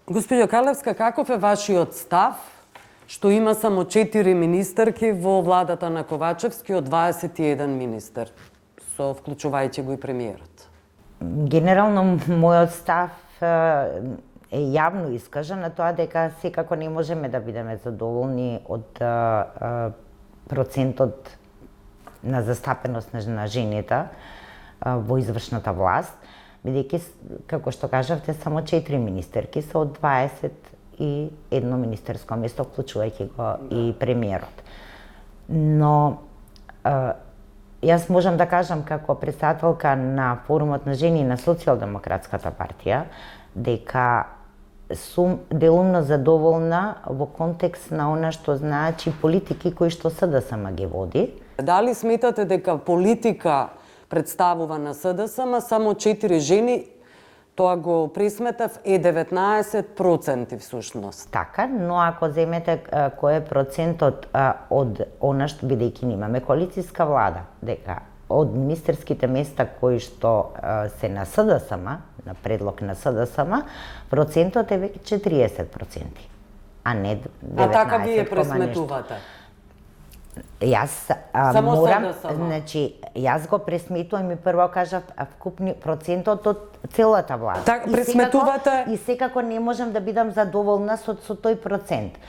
Госпоѓо Карлевска, каков е вашиот став што има само 4 министерки во владата на Ковачевски од 21 министер, со вклучувајќи го и премиерот? Генерално, мојот став е јавно искажан на тоа дека секако не можеме да бидеме задоволни од процентот на застапеност на жените во извршната власт, бидејќи, како што кажавте, само 4 министерки се од 21 министерско место, вклучувајќи го и премиерот. Но јас можам да кажам како претседателка на Форумот на жени на Социјалдемократската партија дека сум делумно задоволна во контекст на она што значи политики кои што СДСМ ги води. Дали сметате дека политика представува на СДСМ само 4 жени, тоа го пресметав, е 19% всушност? Така, но ако земете кој е процентот од она што, бидејќи немаме коалициска влада, дека од министерските места кои што се на СДСМ, на предлог на СДСМ, процентот е веќе 30%, а не 19,9%. А така вие пресметувате? Јас морам, значи, јас го пресметувам и прво кажав вкупни процентот од целата влада. Так, пресметувате? И секако не можам да бидам задоволна со тој процент.